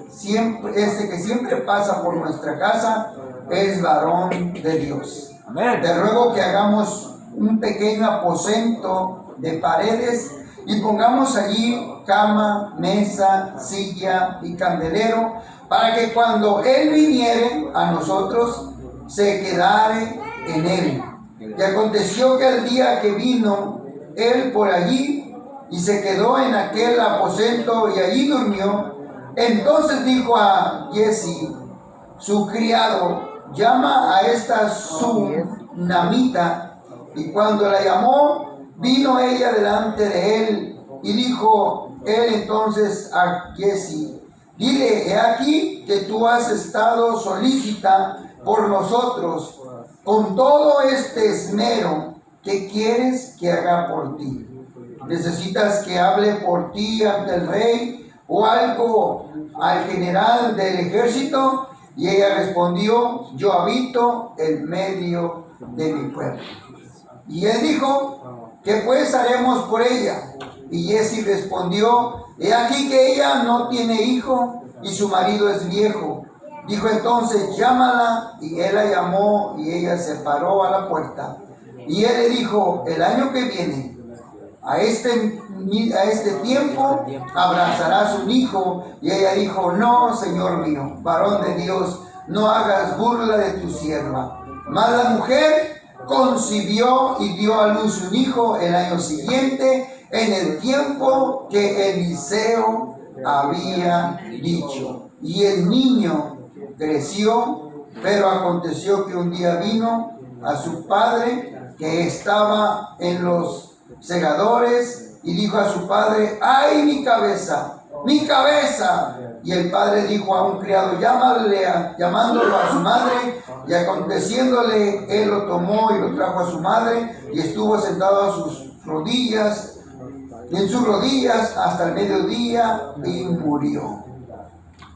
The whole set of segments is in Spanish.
que siempre pasa por nuestra casa es varón de Dios. Amén. Te ruego que hagamos un pequeño aposento de paredes y pongamos allí cama, mesa, silla y candelero, para que cuando Él viniere a nosotros, se quedare en Él. Y aconteció que el día que vino Él por allí, y se quedó en aquel aposento y allí durmió, entonces dijo a Giezi, su criado, llama a esta Sunamita. Y cuando la llamó, vino ella delante de él, y dijo él entonces a Giezi, dile, he aquí que tú has estado solícita por nosotros, con todo este esmero, ¿qué quieres que haga por ti? ¿Necesitas que hable por ti ante el rey o algo al general del ejército? Y ella respondió, yo habito en medio de mi pueblo. Y él dijo, ¿qué pues haremos por ella? Y Giezi respondió, he aquí que ella no tiene hijo y su marido es viejo. Dijo entonces, llámala. Y él la llamó y ella se paró a la puerta. Y él le dijo, el año que viene, a este tiempo abrazarás un hijo. Y ella dijo, no, Señor mío, varón de Dios, no hagas burla de tu sierva. Mas la mujer concibió y dio a luz un hijo el año siguiente, en el tiempo que Eliseo había dicho. Y el niño creció, pero aconteció que un día vino a su padre, que estaba en los segadores, y dijo a su padre, ¡ay, mi cabeza! ¡Mi cabeza! Y el padre dijo a un criado, llamándolo a su madre, y aconteciéndole, él lo tomó y lo trajo a su madre, y estuvo sentado a sus rodillas, en sus rodillas hasta el mediodía, y murió.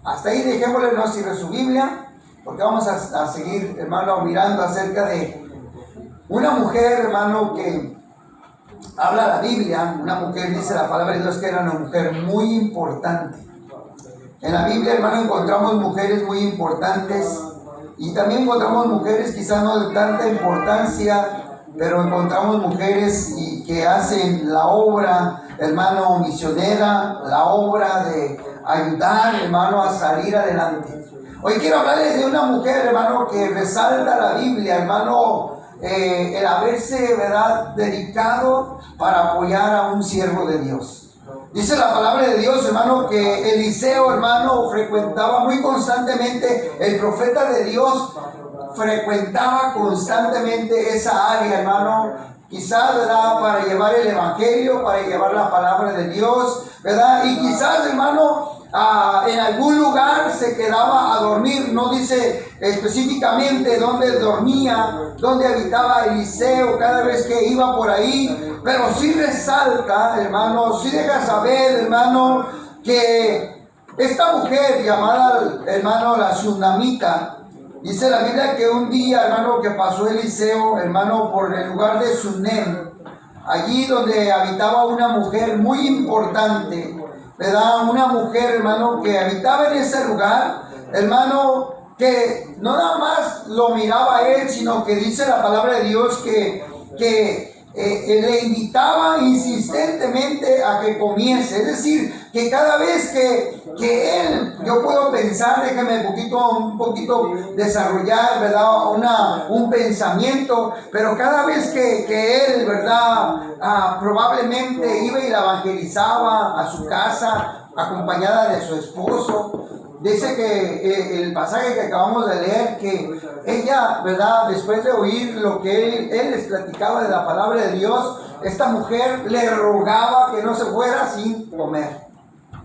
Hasta ahí dejémosle, no cierre su Biblia, porque vamos a seguir, hermano, mirando acerca de una mujer, hermano, que habla la Biblia. Una mujer, dice la palabra de Dios, que era una mujer muy importante. En la Biblia, hermano, encontramos mujeres muy importantes, y también encontramos mujeres quizás no de tanta importancia, pero encontramos mujeres que hacen la obra, hermano, misionera, la obra de ayudar, hermano, a salir adelante. Hoy quiero hablarles de una mujer, hermano, que resalta la Biblia, hermano, el haberse, ¿verdad?, dedicado para apoyar a un siervo de Dios. Dice la palabra de Dios, hermano, que Eliseo, hermano, frecuentaba muy constantemente, el profeta de Dios frecuentaba constantemente esa área, hermano, quizás, ¿verdad?, para llevar el evangelio, para llevar la palabra de Dios, ¿verdad? Y quizás, hermano, en algún lugar se quedaba a dormir. No dice específicamente dónde dormía, dónde habitaba Eliseo cada vez que iba por ahí, pero sí resalta, hermano, sí deja saber, hermano, que esta mujer llamada, hermano, la Sunamita, dice la Biblia que un día, hermano, que pasó Eliseo, hermano, por el lugar de Sunem, allí donde habitaba una mujer muy importante, ¿verdad? Una mujer, hermano, que habitaba en ese lugar, hermano, que no nada más lo miraba a él, sino que dice la palabra de Dios que le invitaba insistentemente a que comiese. Es decir, que cada vez que él, yo puedo pensar, déjame un poquito desarrollar, ¿verdad?, un pensamiento, pero cada vez que él, ¿verdad?, probablemente iba y la evangelizaba a su casa, acompañada de su esposo. Dice que el pasaje que acabamos de leer, que ella, ¿verdad?, después de oír lo que él les platicaba de la palabra de Dios, esta mujer le rogaba que no se fuera sin comer.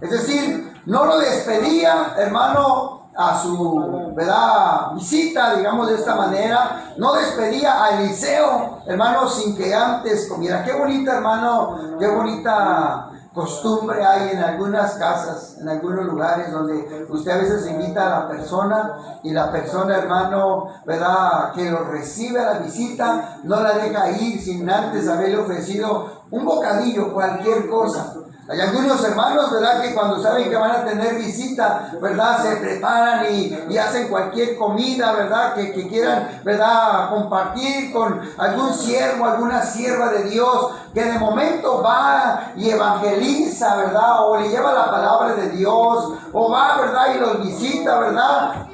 Es decir, no lo despedía, hermano, a su, ¿verdad?, visita, digamos de esta manera. No despedía a Eliseo, hermano, sin que antes comiera. Qué bonita, hermano, qué bonita costumbre hay en algunas casas, en algunos lugares donde usted a veces invita a la persona, y la persona, hermano, ¿verdad?, que lo recibe a la visita, no la deja ir sin antes haberle ofrecido un bocadillo, cualquier cosa. Hay algunos hermanos, ¿verdad?, que cuando saben que van a tener visita, ¿verdad?, se preparan y hacen cualquier comida, ¿verdad?, que quieran, ¿verdad?, compartir con algún siervo, alguna sierva de Dios, que de momento va y evangeliza, ¿verdad?, o le lleva la palabra de Dios, o va, ¿verdad?, y los visita, ¿verdad?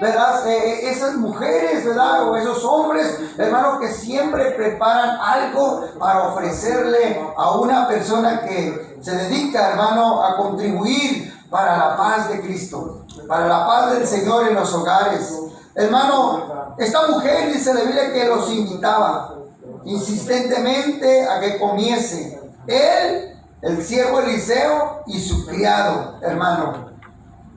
Esas mujeres, ¿verdad?, o esos hombres, hermanos, que siempre preparan algo para ofrecerle a una persona que se dedica, hermano, a contribuir para la paz de Cristo, para la paz del Señor en los hogares. Hermano, esta mujer dice la Biblia que los invitaba insistentemente a que comiese. Él, el siervo Eliseo y su criado, hermano.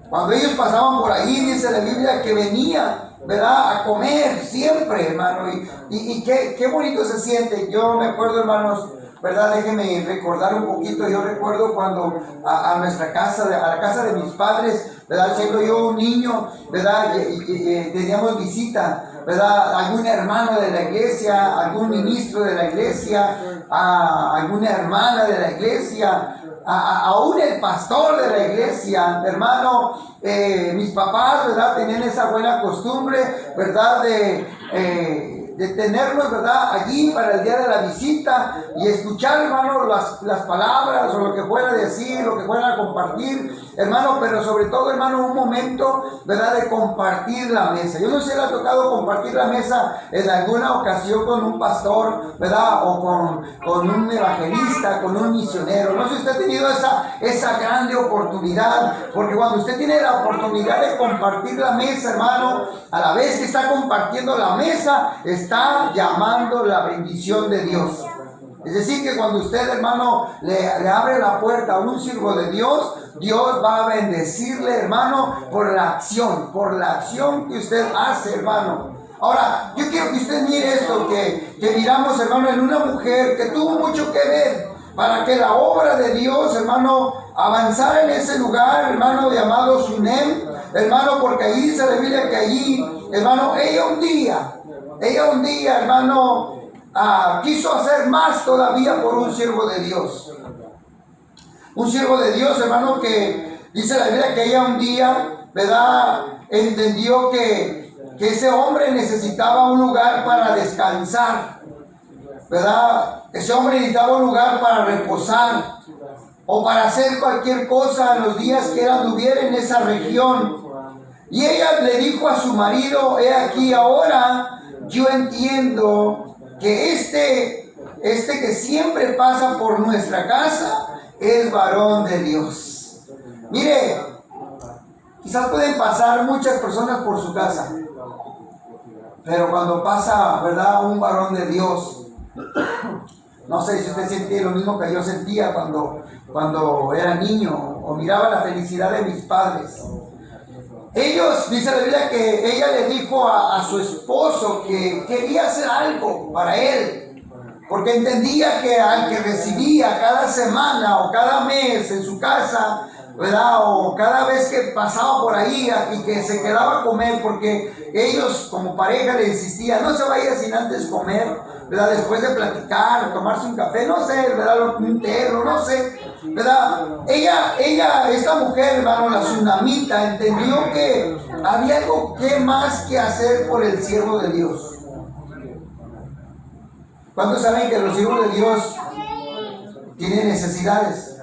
Cuando ellos pasaban por ahí, dice la Biblia que venía, ¿verdad?, a comer siempre, hermano. Y qué bonito se siente. Yo me acuerdo, hermanos, ¿verdad? Déjenme recordar un poquito. Yo recuerdo cuando a nuestra casa, a la casa de mis padres, ¿verdad?, siendo yo un niño, ¿verdad?, teníamos visita, ¿verdad?, algún hermano de la iglesia, algún ministro de la iglesia, alguna hermana de la iglesia, aún el pastor de la iglesia, hermano. Mis papás, ¿verdad?, tenían esa buena costumbre, ¿verdad?, de tenernos, ¿verdad?, allí para el día de la visita y escuchar, hermano, las palabras o lo que fuera a decir, lo que fuera a compartir, hermano, pero sobre todo, hermano, un momento, ¿verdad?, de compartir la mesa. Yo no sé si le ha tocado compartir la mesa en alguna ocasión con un pastor, ¿verdad?, o con un evangelista, con un misionero. No sé si usted ha tenido esa grande oportunidad, porque cuando usted tiene la oportunidad de compartir la mesa, hermano, a la vez que está compartiendo la mesa, está llamando la bendición de Dios. Es decir, que cuando usted, hermano, le abre la puerta a un siervo de Dios, Dios va a bendecirle, hermano, por la acción que usted hace, hermano. Ahora, yo quiero que usted mire esto que miramos, hermano, en una mujer que tuvo mucho que ver para que la obra de Dios, hermano, avanzara en ese lugar, hermano, llamado Sunem, hermano, porque ahí dice la Biblia que allí, hermano, ella un día, hermano, quiso hacer más todavía por un siervo de Dios. Un siervo de Dios, hermano, que dice la Biblia que ella un día, ¿verdad?, entendió que ese hombre necesitaba un lugar para descansar, ¿verdad? Ese hombre necesitaba un lugar para reposar o para hacer cualquier cosa en los días que él anduviera en esa región. Y ella le dijo a su marido: he aquí, ahora yo entiendo que este que siempre pasa por nuestra casa es varón de Dios. Mire, quizás pueden pasar muchas personas por su casa, pero cuando pasa, ¿verdad?, un varón de Dios, no sé si usted siente lo mismo que yo sentía cuando era niño o miraba la felicidad de mis padres. Ellos, dice la Biblia que ella le dijo a su esposo que quería hacer algo para él, porque entendía que al que recibía cada semana o cada mes en su casa, ¿verdad?, o cada vez que pasaba por ahí y que se quedaba a comer, porque ellos como pareja le insistían: no se vaya sin antes comer, ¿verdad?, después de platicar, tomarse un café, no sé, ¿verdad?, un té, no sé, ¿verdad? Esta mujer, hermano, la tsunamita, entendió que había algo más que hacer por el siervo de Dios. ¿Cuántos saben que los siervos de Dios tienen necesidades?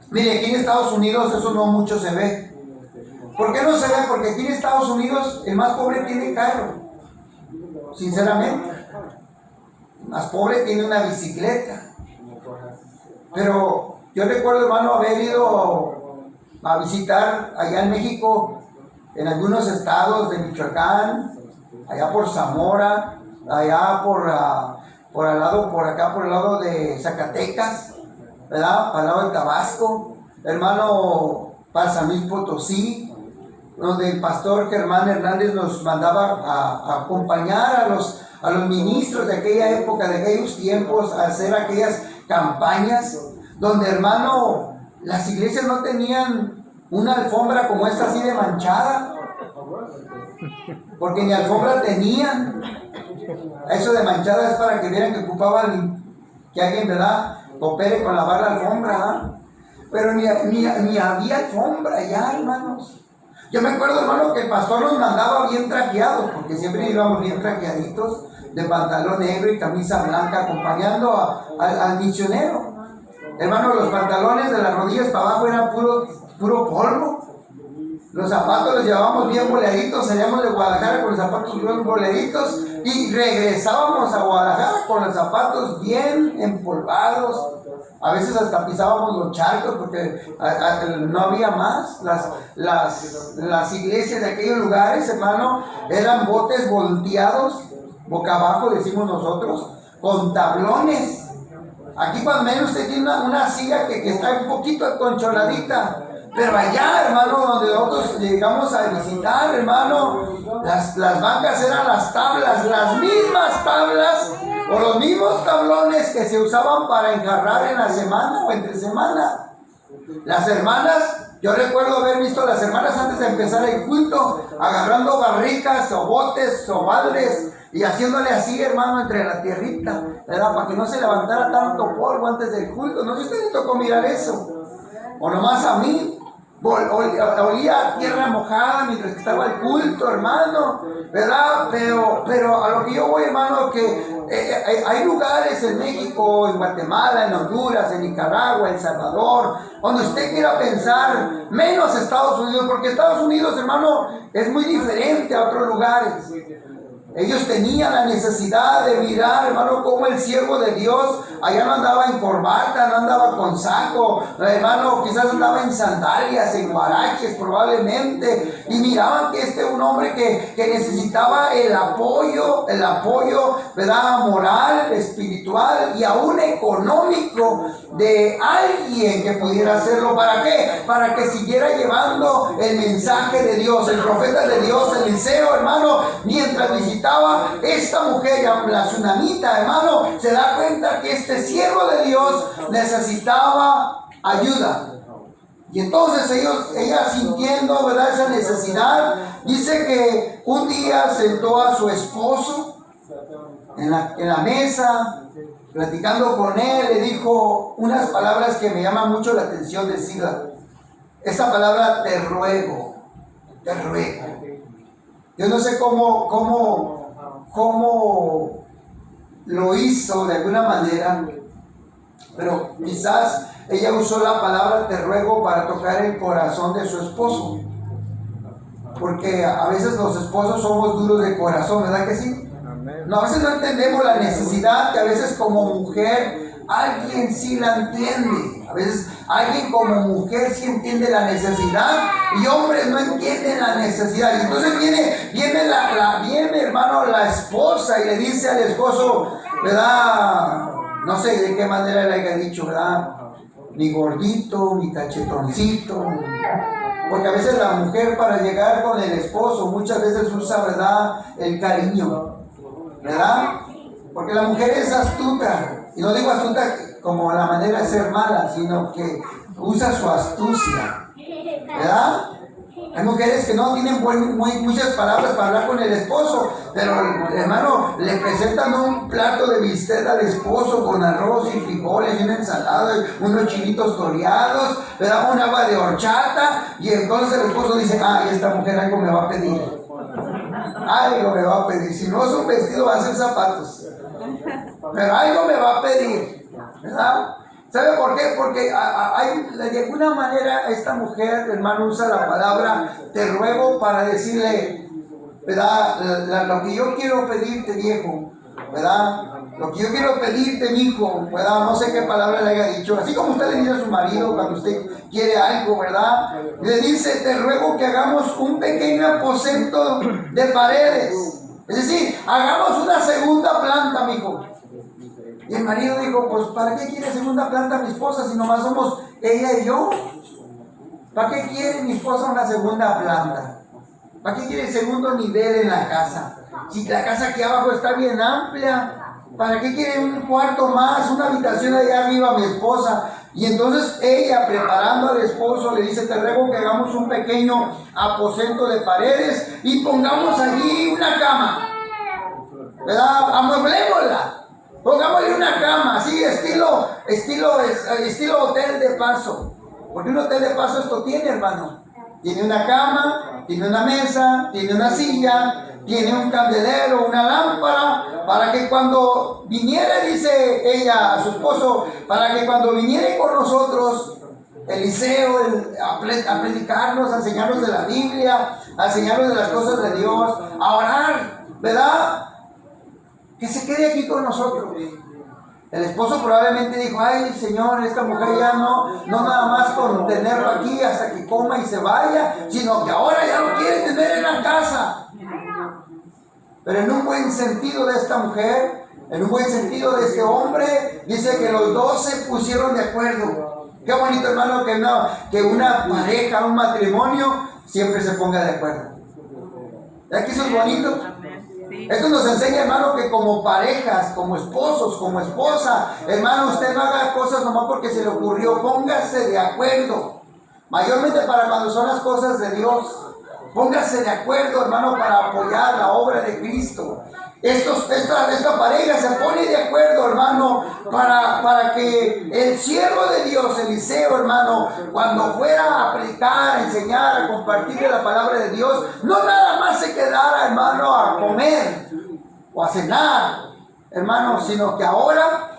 Mire, aquí en Estados Unidos eso no mucho se ve. ¿Por qué no se ve? Porque aquí en Estados Unidos el más pobre tiene carro, sinceramente. El más pobre tiene una bicicleta. Pero yo recuerdo, hermano, haber ido a visitar allá en México, en algunos estados de Michoacán, allá por Zamora, allá por el lado de Zacatecas, ¿verdad?, para el lado de Tabasco, hermano, para San Luis Potosí, donde el pastor Germán Hernández nos mandaba a acompañar a los ministros de aquella época, de aquellos tiempos, a hacer aquellas campañas, donde, hermano, las iglesias no tenían una alfombra como esta así de manchada, porque ni alfombra tenían. Eso de manchada es para que vieran que ocupaban que alguien, ¿verdad?, coopere con lavar la alfombra, ¿eh? pero ni había alfombra ya, hermanos. Yo me acuerdo, hermano, que el pastor nos mandaba bien trajeados, porque siempre íbamos bien trajeaditos, de pantalón negro y camisa blanca, acompañando al misionero. Hermano, los pantalones de las rodillas para abajo eran puro polvo. Los zapatos los llevábamos bien boleaditos, salíamos de Guadalajara con los zapatos bien boleaditos y regresábamos a Guadalajara con los zapatos bien empolvados. A veces hasta pisábamos los charcos porque no había más. Las iglesias de aquellos lugares, hermano, eran botes volteados, boca abajo decimos nosotros, con tablones. Aquí cuando menos usted tiene una silla que está un poquito aconcholadita. Pero allá, hermano, donde nosotros llegamos a visitar, hermano, las bancas eran las tablas, las mismas tablas o los mismos tablones que se usaban para enjarrar en la semana o entre semana. Las hermanas, yo recuerdo haber visto a las hermanas antes de empezar el culto, agarrando barricas o botes o baldes y haciéndole así, hermano, entre la tierrita, ¿verdad? Para que no se levantara tanto polvo antes del culto. No sé si usted le tocó mirar eso, o nomás a mí. Olía a tierra mojada mientras que estaba el culto, hermano, ¿verdad? Pero a lo que yo voy, hermano, que hay lugares en México, en Guatemala, en Honduras, en Nicaragua, en Salvador, donde usted quiera pensar, menos Estados Unidos, porque Estados Unidos, hermano, es muy diferente a otros lugares. Ellos tenían la necesidad de mirar, hermano, cómo el siervo de Dios allá no andaba en corbata, no andaba con saco, hermano, quizás andaba en sandalias, en guaraches probablemente, y miraban que este es un hombre que necesitaba el apoyo, ¿verdad? Moral, espiritual y aún económico de alguien que pudiera hacerlo. ¿Para qué? Para que siguiera llevando el mensaje de Dios, el profeta de Dios, Eliseo, hermano, mientras visitaba esta mujer, la tsunamita, hermano, se da cuenta que este siervo de Dios necesitaba ayuda. Y entonces ella sintiendo, ¿verdad?, esa necesidad, dice que un día sentó a su esposo en la mesa, platicando con él, le dijo unas palabras que me llaman mucho la atención decirla. Esa palabra, te ruego, te ruego. Yo no sé cómo lo hizo de alguna manera, pero quizás ella usó la palabra te ruego para tocar el corazón de su esposo, porque a veces los esposos somos duros de corazón, ¿verdad que sí? No, a veces no entendemos la necesidad que a veces como mujer alguien sí la entiende. A veces alguien como mujer sí entiende la necesidad y hombres no entienden la necesidad. Y entonces viene hermano la esposa y le dice al esposo, ¿verdad? No sé de qué manera le haya dicho, ¿verdad? Mi gordito, mi cachetoncito. Porque a veces la mujer para llegar con el esposo muchas veces usa, ¿verdad?, el cariño, ¿verdad? Porque la mujer es astuta. Y no digo astuta como la manera de ser mala, sino que usa su astucia, ¿verdad? Hay mujeres que no tienen muchas palabras para hablar con el esposo, pero hermano, le presentan un plato de bistec al esposo con arroz y frijoles y una ensalada, y unos chilitos toreados, le da un agua de horchata, y entonces el esposo dice, esta mujer algo me va a pedir. Algo me va a pedir. Si no es un vestido, va a ser zapatos. Pero algo me va a pedir, ¿verdad? ¿Sabe por qué? Porque de alguna manera esta mujer, hermano, usa la palabra te ruego para decirle, ¿verdad? Lo que yo quiero pedirte, viejo, ¿verdad? Lo que yo quiero pedirte, mijo, ¿verdad? No sé qué palabra le haya dicho. Así como usted le dice a su marido cuando usted quiere algo, ¿verdad? Le dice, te ruego que hagamos un pequeño aposento de paredes. Es decir, hagamos una segunda planta, mijo. Y el marido dijo, pues ¿para qué quiere segunda planta mi esposa si nomás somos ella y yo? ¿Para qué quiere mi esposa una segunda planta? ¿Para qué quiere segundo nivel en la casa? Si la casa aquí abajo está bien amplia, ¿para qué quiere un cuarto más, una habitación allá arriba mi esposa? Y entonces ella, preparando al esposo, le dice, te ruego que hagamos un pequeño aposento de paredes y pongamos allí una cama, ¿verdad? Amueblémosla. Pongámosle una cama, así estilo hotel de paso. Porque un hotel de paso esto tiene, hermano. Tiene una cama, tiene una mesa, tiene una silla, tiene un candelero, una lámpara, para que cuando viniera, dice ella a su esposo, para que cuando viniera con nosotros, Eliseo, a predicarnos, a enseñarnos de la Biblia, a enseñarnos de las cosas de Dios, a orar, ¿verdad? Que se quede aquí con nosotros. El esposo probablemente dijo, ay Señor, esta mujer ya no nada más con tenerlo aquí hasta que coma y se vaya, sino que ahora ya lo quiere tener en la casa. Pero en un buen sentido de esta mujer, en un buen sentido de este hombre, dice que los dos se pusieron de acuerdo. Qué bonito, hermano, que una pareja, un matrimonio, siempre se ponga de acuerdo. ¿Verdad que eso es bonito? Esto nos enseña, hermano, que como parejas, como esposos, como esposa, hermano, usted no haga cosas nomás porque se le ocurrió. Póngase de acuerdo. Mayormente para cuando son las cosas de Dios. Póngase de acuerdo, hermano, para apoyar la obra de Cristo. Esta pareja se pone de acuerdo, hermano, para que el siervo de Dios, Eliseo, hermano, cuando fuera a predicar, a enseñar, a compartir la palabra de Dios, no nada más se quedara, hermano, a comer o a cenar, hermano, sino que ahora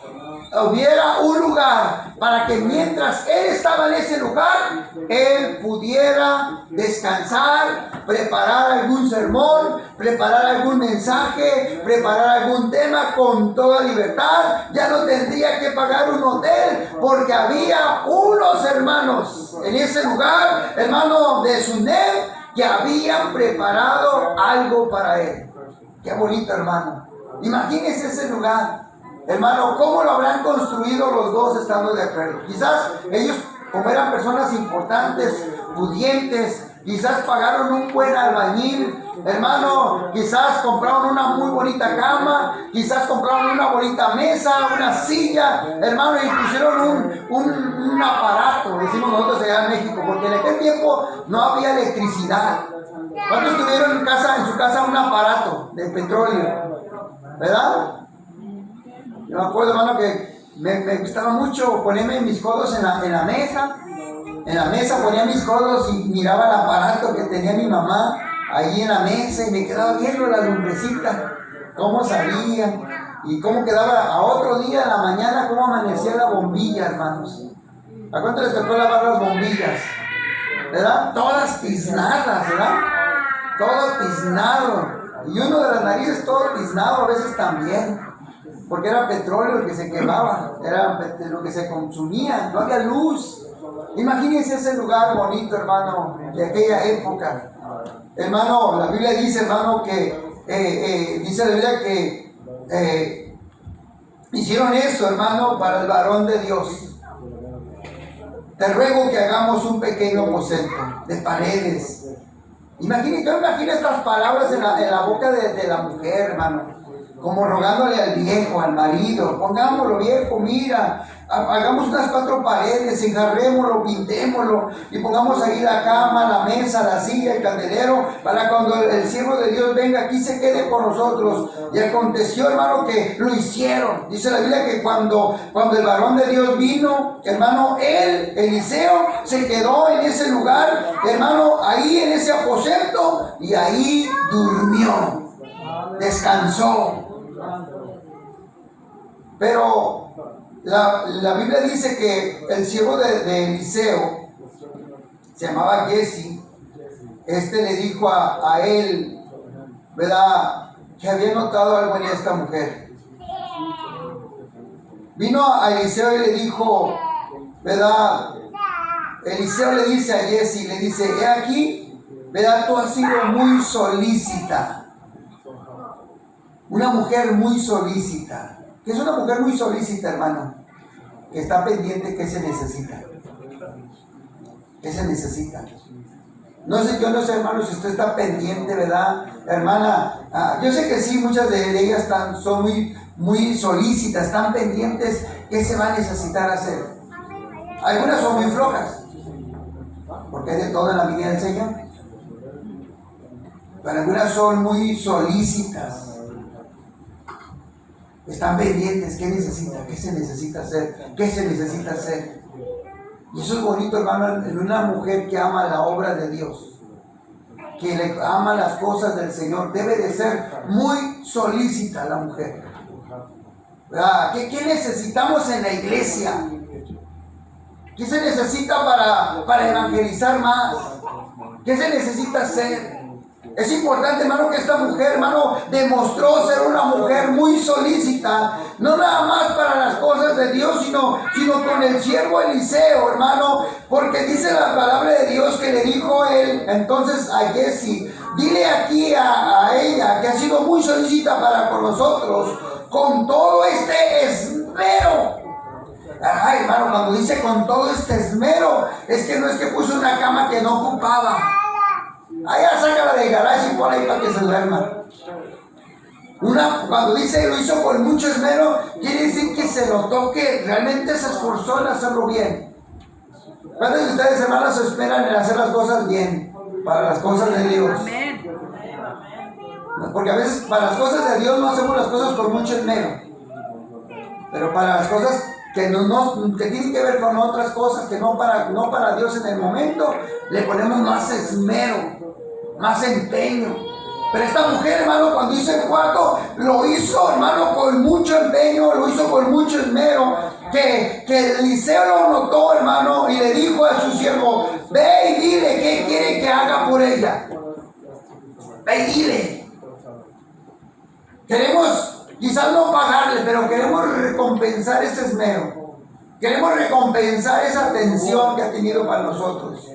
hubiera un lugar para que mientras él estaba en ese lugar, él pudiera descansar, preparar algún sermón, preparar algún mensaje, preparar algún tema con toda libertad. Ya no tendría que pagar un hotel porque había unos hermanos en ese lugar, hermano de Sunem, que habían preparado algo para él. Qué bonito, hermano. Imagínense ese lugar. Hermano, ¿cómo lo habrán construido los dos estando de acuerdo? Quizás ellos, como eran personas importantes, pudientes, quizás pagaron un buen albañil, hermano, quizás compraron una muy bonita cama, quizás compraron una bonita mesa, una silla, hermano, y pusieron un aparato, decimos nosotros allá en México, porque en aquel tiempo no había electricidad. ¿Cuántos tuvieron en su casa un aparato de petróleo? ¿Verdad? Yo me acuerdo, hermano, que me gustaba mucho ponerme mis codos en la mesa. En la mesa ponía mis codos y miraba el aparato que tenía mi mamá ahí en la mesa y me quedaba viendo la lumbrecita, cómo salía y cómo quedaba a otro día en la mañana, cómo amanecía la bombilla, hermanos. ¿A cuánto les tocó lavar las bombillas? ¿Verdad? Todas tiznadas, ¿verdad? Todo tiznado. Y uno de las narices todo tiznado a veces también. Porque era petróleo el que se quemaba, era lo que se consumía, no había luz. Imagínense ese lugar bonito, hermano, de aquella época. Hermano, la Biblia dice, hermano, que dice la Biblia que hicieron eso, hermano, para el varón de Dios. Te ruego que hagamos un pequeño aposento de paredes. Imagina estas palabras en la boca de la mujer, hermano. Como rogándole al viejo, al marido, pongámoslo viejo, mira, hagamos unas 4 paredes, enjarrémoslo, pintémoslo y pongamos ahí la cama, la mesa, la silla, el candelero, para cuando el siervo de Dios venga aquí se quede con nosotros. Y aconteció, hermano, que lo hicieron. Dice la Biblia que cuando el varón de Dios vino, hermano, Eliseo, se quedó en ese lugar, hermano, ahí en ese aposento y ahí durmió, descansó. Pero la Biblia dice que el siervo de Eliseo se llamaba Jesse. Le dijo a él, ¿verdad?, que había notado algo en esta mujer. Vino a Eliseo y le dijo, ¿verdad? Eliseo le dice a Jesse, le dice, he aquí, ¿verdad?, tú has sido muy solícita. Una mujer muy solícita. ¿Qué es una mujer muy solícita, hermano? Que está pendiente. ¿Qué se necesita? ¿Qué se necesita? Yo no sé, hermano, si usted está pendiente, ¿verdad? Hermana, yo sé que sí, muchas de ellas son muy solícitas, están pendientes. ¿Qué se va a necesitar hacer? Algunas son muy flojas, porque hay de todo en la vida del Señor. Pero algunas son muy solícitas. Están pendientes. ¿Qué necesita? ¿Qué se necesita hacer? ¿Qué se necesita hacer? Y eso es bonito, hermano, en una mujer que ama la obra de Dios, que le ama las cosas del Señor. Debe de ser muy solícita la mujer. ¿Qué necesitamos en la iglesia? ¿Qué se necesita para evangelizar más? ¿Qué se necesita hacer? Es importante, hermano, que esta mujer, hermano, demostró ser una mujer muy solícita, no nada más para las cosas de Dios, sino con el siervo Eliseo, hermano, porque dice la palabra de Dios que le dijo él entonces a Giezi: dile aquí a ella que ha sido muy solícita para con nosotros, con todo este esmero. Ay, hermano, cuando dice con todo este esmero, es que no es que puso una cama que no ocupaba. Allá sácala del garaje y ponla ahí para que se duerma. Cuando dice lo hizo con mucho esmero, quiere decir que se notó que realmente se esforzó en hacerlo bien. ¿Cuántos de ustedes, hermanos, se esperan en hacer las cosas bien? Para las cosas de Dios. Porque a veces para las cosas de Dios no hacemos las cosas con mucho esmero. Pero para las cosas que tienen que ver con otras cosas, que no para Dios en el momento, le ponemos más esmero, más empeño. Pero esta mujer, hermano, cuando hizo el cuarto, lo hizo, hermano, con mucho empeño, lo hizo con mucho esmero, que Eliseo lo notó, hermano, y le dijo a su siervo: ve y dile qué quiere que haga por ella. Ve y dile. Queremos quizás no pagarle, pero queremos recompensar ese esmero. Queremos recompensar esa atención que ha tenido para nosotros.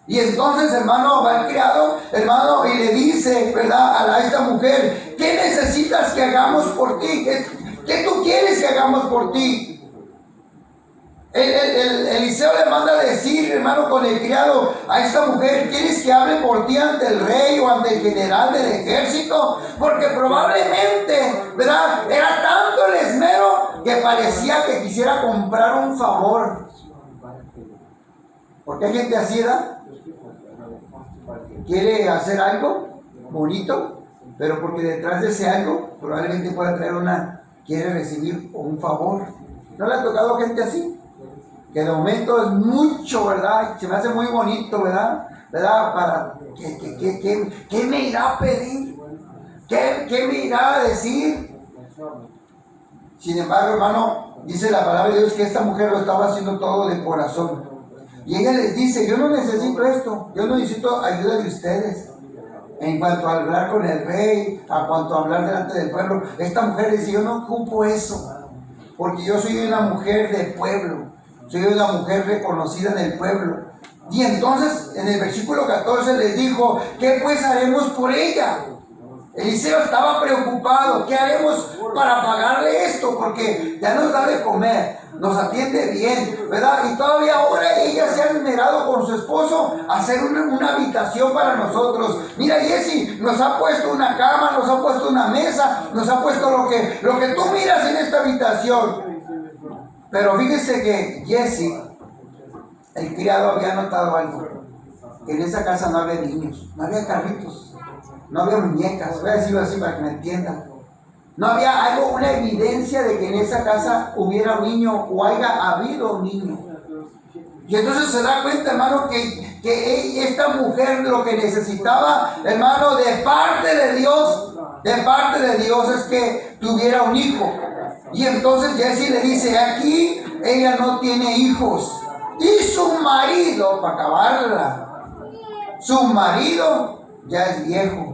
Y entonces, hermano, va el criado, hermano, y le dice, ¿verdad?, a esta mujer: ¿qué necesitas que hagamos por ti? ¿Qué tú quieres que hagamos por ti? Eliseo le manda a decir, hermano, con el criado a esta mujer: ¿quieres que hable por ti ante el rey o ante el general del ejército? Porque probablemente, ¿verdad?, era tanto el esmero que parecía que quisiera comprar un favor. Porque hay gente así, ¿verdad? Quiere hacer algo bonito, pero porque detrás de ese algo probablemente pueda traer quiere recibir un favor. ¿No le ha tocado gente así? Que de momento es mucho, ¿verdad? Se me hace muy bonito, ¿verdad? Para ¿qué me irá a pedir? ¿Qué me irá a decir? Sin embargo, hermano, dice la palabra de Dios que esta mujer lo estaba haciendo todo de corazón. Y ella les dice: yo no necesito esto, yo no necesito ayuda de ustedes. En cuanto a hablar con el rey, a cuanto a hablar delante del pueblo, esta mujer dice: yo no ocupo eso, porque yo soy una mujer de pueblo, soy una mujer reconocida en el pueblo. Y entonces en el versículo 14 les dijo: ¿qué pues haremos por ella? Eliseo estaba preocupado: ¿qué haremos para pagarle esto? Porque ya nos da de comer, nos atiende bien, ¿verdad? Y todavía ahora ella se ha esmerado con su esposo a hacer una habitación para nosotros. Mira, Giezi, nos ha puesto una cama, nos ha puesto una mesa, nos ha puesto lo que tú miras en esta habitación. Pero fíjese que Giezi, el criado, había notado algo: que en esa casa no había niños, no había carritos, no había muñecas, voy a decirlo así para que me entiendan. No había una evidencia de que en esa casa hubiera un niño o haya habido un niño. Y entonces se da cuenta, hermano, que esta mujer lo que necesitaba, hermano, de parte de Dios es que tuviera un hijo. Y entonces Giezi le dice: aquí ella no tiene hijos. Y su marido, para acabarla, su marido ya es viejo.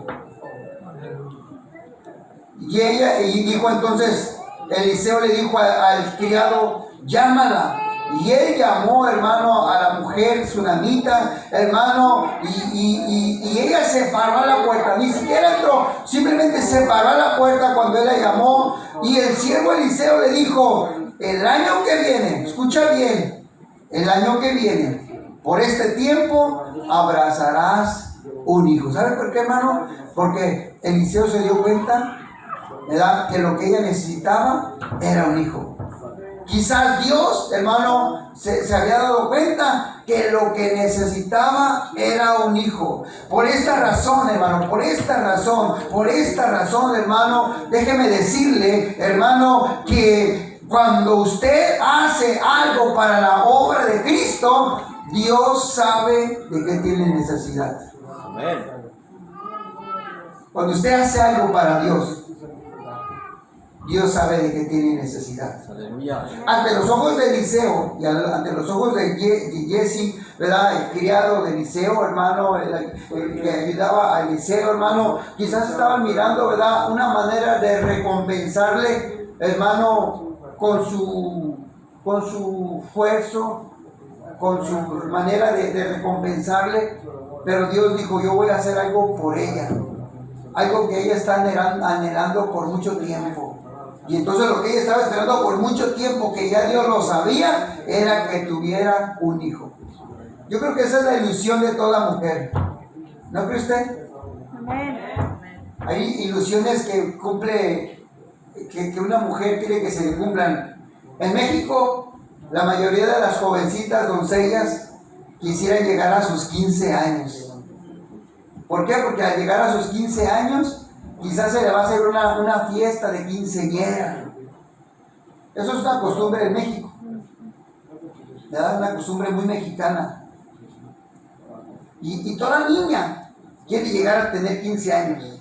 Y dijo entonces, Eliseo le dijo al criado: llámala. Y él llamó, hermano, a la mujer sunamita, hermano, y ella se paró a la puerta. Ni siquiera entró, simplemente se paró a la puerta cuando él la llamó. Y el siervo Eliseo le dijo: el año que viene, escucha bien, el año que viene, por este tiempo, abrazarás un hijo. ¿Sabes por qué, hermano? Porque Eliseo se dio cuenta, ¿verdad?, que lo que ella necesitaba era un hijo. Quizás Dios, hermano, se había dado cuenta que lo que necesitaba era un hijo. Por esta razón, hermano, hermano, déjeme decirle, hermano, que Cuando usted hace algo para la obra de Cristo, Dios sabe de qué tiene necesidad. Amén. Cuando usted hace algo para Dios, Dios sabe de qué tiene necesidad. Aleluya. Ante los ojos de Eliseo y ante los ojos de Jesse, ¿verdad? El criado de Eliseo, hermano, el que ayudaba a Eliseo, hermano, quizás estaban mirando, ¿verdad? Una manera de recompensarle, hermano, con su esfuerzo, con su manera de recompensarle. Pero Dios dijo, yo voy a hacer algo por ella, algo que ella está anhelando por mucho tiempo. Y entonces lo que ella estaba esperando por mucho tiempo, que ya Dios lo sabía, era que tuviera un hijo. Yo creo que esa es la ilusión de toda mujer. ¿No cree usted? Amén. Hay ilusiones que cumple, que una mujer quiere que se le cumplan. En México, la mayoría de las jovencitas, doncellas, quisieran llegar a sus 15 años. ¿Por qué? Porque al llegar a sus 15 años, quizás se le va a hacer una fiesta de quinceañera. Eso es una costumbre en México. ¿Verdad? Una costumbre muy mexicana. Y toda niña quiere llegar a tener 15 años.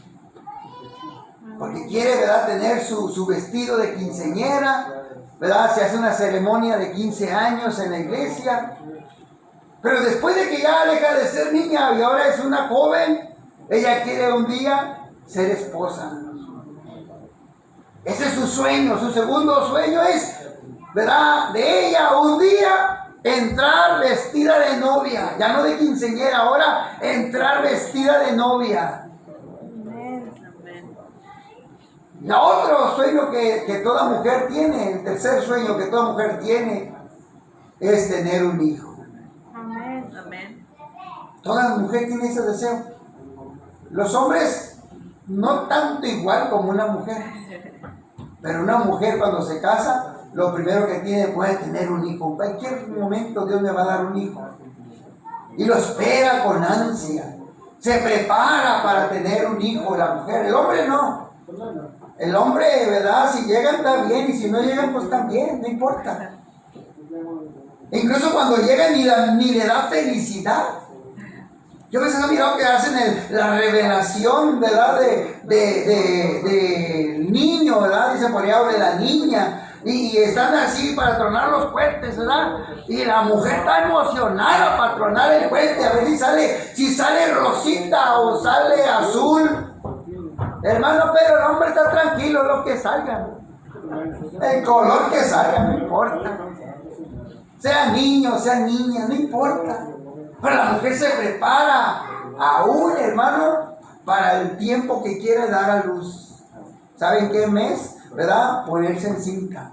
Porque quiere, ¿verdad?, tener su vestido de quinceañera, ¿verdad? Se hace una ceremonia de 15 años en la iglesia. Pero después de que ya deja de ser niña y ahora es una joven, ella quiere un día ser esposa. Ese es su sueño. Su segundo sueño es, ¿verdad?, de ella un día entrar vestida de novia, ya no de quinceañera, ahora entrar vestida de novia. Y otro sueño que toda mujer tiene, el tercer sueño que toda mujer tiene, es tener un hijo. Amén. Toda mujer tiene ese deseo. Los hombres no tanto igual como una mujer, pero una mujer cuando se casa, lo primero que tiene, puede tener un hijo. En cualquier momento Dios me va a dar un hijo. Y lo espera con ansia. Se prepara para tener un hijo la mujer. El hombre no. El hombre, ¿verdad? Si llegan está bien, y si no llegan pues también, no importa. Incluso cuando llegan ni le da felicidad. Yo a veces he mirado que hacen la revelación, ¿verdad?, del niño, ¿verdad? Dice por allá, de la niña. Y están así para tronar los cohetes, ¿verdad? Y la mujer está emocionada para tronar el cohete, a ver si sale rosita o sale azul. Hermano, pero el hombre está tranquilo, lo que salga. El color que salga, no importa. Sea niño, sea niña, no importa. Pero la mujer se prepara aún, hermano, para el tiempo que quiere dar a luz. ¿Saben qué mes? ¿Verdad? Ponerse en cinta.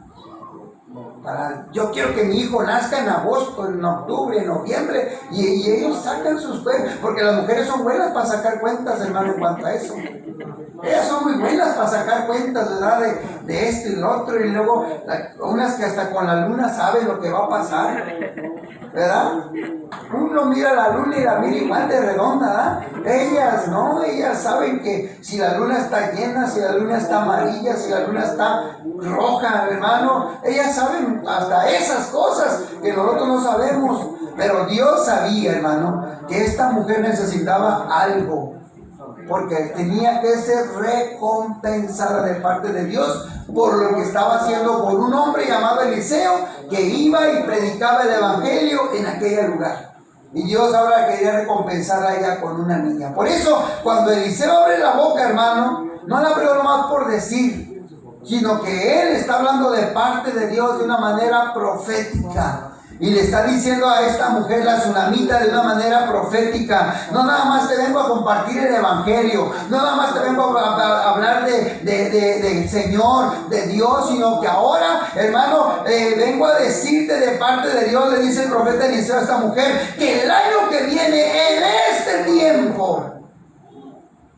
Yo quiero que mi hijo nazca en agosto, en octubre, en noviembre, y ellos sacan sus cuentas, porque las mujeres son buenas para sacar cuentas, hermano, en cuanto a eso. Ellas son muy buenas para sacar cuentas, ¿verdad? De esto y lo otro, y luego unas que hasta con la luna saben lo que va a pasar, ¿verdad? Uno mira la luna y la mira igual de redonda, ¿verdad? Ellas no, ellas saben que si la luna está llena, si la luna está amarilla, si la luna está roja, hermano, ellas saben hasta esas cosas que nosotros no sabemos. Pero Dios sabía, hermano, que esta mujer necesitaba algo, porque tenía que ser recompensada de parte de Dios por lo que estaba haciendo por un hombre llamado Eliseo, que iba y predicaba el evangelio en aquel lugar. Y Dios ahora quería recompensarla a ella con una niña. Por eso, cuando Eliseo abre la boca, hermano, no la abrió nomás por decir, sino que él está hablando de parte de Dios de una manera profética. Y le está diciendo a esta mujer, la tsunamita, de una manera profética: no nada más te vengo a compartir el evangelio, no nada más te vengo a hablar del Señor, de Dios, sino que ahora, hermano, vengo a decirte de parte de Dios, le dice el profeta Eliseo a esta mujer, que el año que viene, en este tiempo,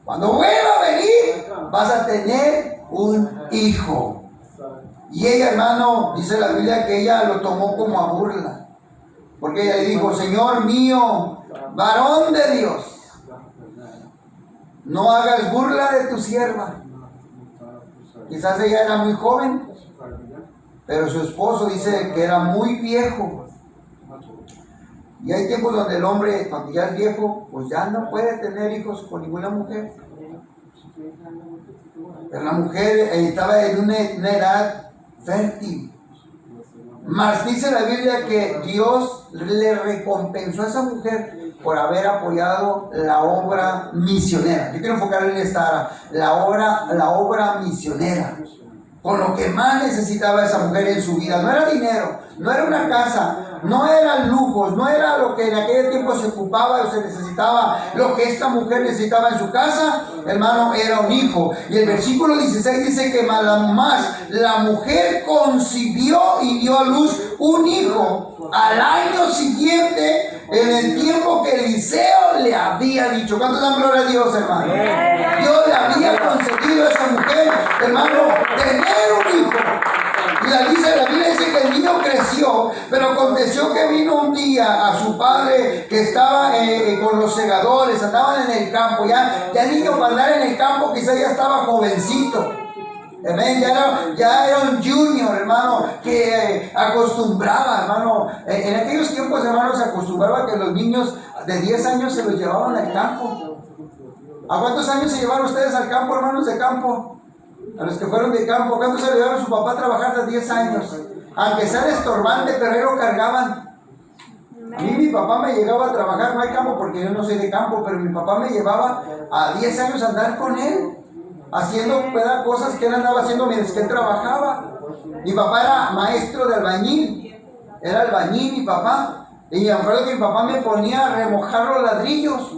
cuando vuelva a venir, vas a tener un hijo. Y ella, hermano, dice la Biblia que ella lo tomó como a burla, porque ella le dijo: Señor mío, varón de Dios, no hagas burla de tu sierva. Quizás ella era muy joven, pero su esposo dice que era muy viejo. Y hay tiempos donde el hombre, cuando ya es viejo, pues ya no puede tener hijos con ninguna mujer. Pero la mujer estaba en una edad fértil. Mas dice la Biblia que Dios le recompensó a esa mujer por haber apoyado la obra misionera. Yo quiero enfocar en esta la obra misionera. Con lo que más necesitaba esa mujer en su vida. No era dinero, no era una casa, no eran lujos, no era lo que en aquel tiempo se ocupaba o se necesitaba. Lo que esta mujer necesitaba en su casa, hermano, era un hijo. Y el versículo 16 dice que la mujer concibió y dio a luz un hijo al año siguiente, en el tiempo que Eliseo le había dicho. ¿Cuántos dan gloria a Dios, hermano? Dios le había concedido a esa mujer, hermano, tener un hijo. Y la Biblia dice que el niño creció, pero aconteció que vino un día a su padre que estaba con los segadores, andaban en el campo. Ya el niño para andar en el campo quizás ya estaba jovencito. Amén. Ya era un junior, hermano, que acostumbraba, hermano. En aquellos tiempos, hermano, se acostumbraba que los niños de 10 años se los llevaban al campo. ¿A cuántos años se llevaron ustedes al campo, hermanos de campo? A los que fueron de campo. ¿Cuántos se llevaron a su papá a trabajar de 10 años? Aunque sea estorbante, pero ahí lo cargaban. A mí mi papá me llevaba a trabajar, no hay campo porque yo no soy de campo, pero mi papá me llevaba a 10 años a andar con él, haciendo cosas que él andaba haciendo mientras que él trabajaba. Mi papá era maestro de albañil, era albañil mi papá, y me acuerdo que mi papá me ponía a remojar los ladrillos,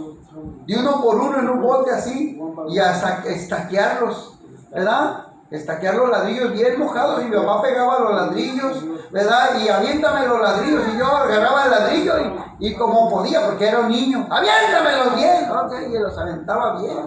de uno por uno en un bote así, y hasta estaquearlos, ¿verdad? Estaquear los ladrillos bien mojados, y mi papá pegaba los ladrillos, ¿verdad? Y aviéntame los ladrillos, y yo agarraba el ladrillo y como podía, porque era un niño, aviéntamelos bien, ok, y los aventaba bien.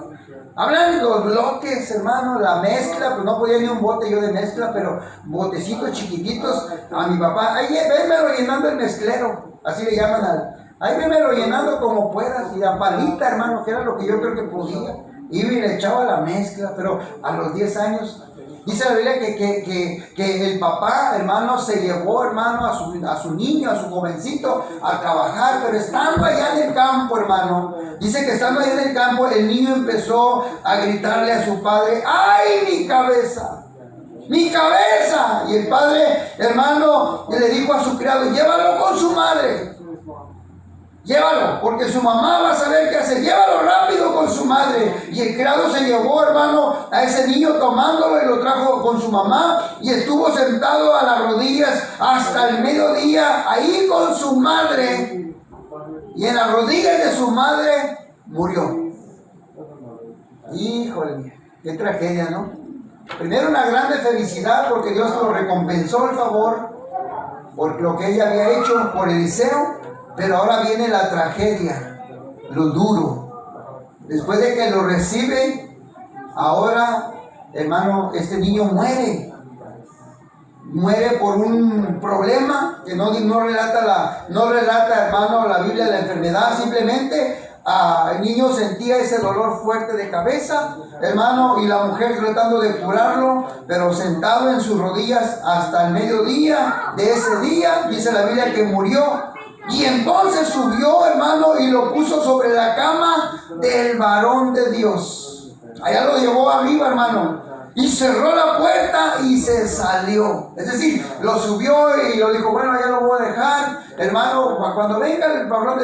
Hablan los bloques, hermano, la mezcla, pues no podía ni un bote yo de mezcla, pero botecitos chiquititos, a mi papá, ahí vénmelo llenando el mezclero, así le llaman ahí vénmelo llenando como puedas, y la palita, hermano, que era lo que yo creo que podía, iba y le echaba la mezcla, pero a los 10 años, dice la Biblia que el papá, hermano, se llevó, hermano, a su niño, a su jovencito, a trabajar, pero estando allá en el campo, hermano, dice que estando allá en el campo, el niño empezó a gritarle a su padre, ¡ay, mi cabeza! ¡Mi cabeza! Y el padre, hermano, le dijo a su criado, llévalo con su madre. Llévalo, porque su mamá va a saber qué hacer. Llévalo rápido con su madre. Y el criado se llevó, hermano, a ese niño tomándolo y lo trajo con su mamá. Y estuvo sentado a las rodillas hasta el mediodía, ahí con su madre. Y en las rodillas de su madre murió. Híjole, qué tragedia, ¿no? Primero una grande felicidad porque Dios lo recompensó el favor por lo que ella había hecho por Eliseo. Pero ahora viene la tragedia, lo duro. Después de que lo recibe, ahora, hermano, este niño muere. Muere por un problema que no relata, hermano, la Biblia, la enfermedad. Simplemente el niño sentía ese dolor fuerte de cabeza, hermano, y la mujer tratando de curarlo, pero sentado en sus rodillas hasta el mediodía de ese día, dice la Biblia que murió. Y entonces subió, hermano, y lo puso sobre la cama del varón de Dios. Allá lo llevó arriba, hermano. Y cerró la puerta y se salió. Es decir, lo subió y lo dijo, bueno, ya lo voy a dejar. Hermano, cuando venga el varón de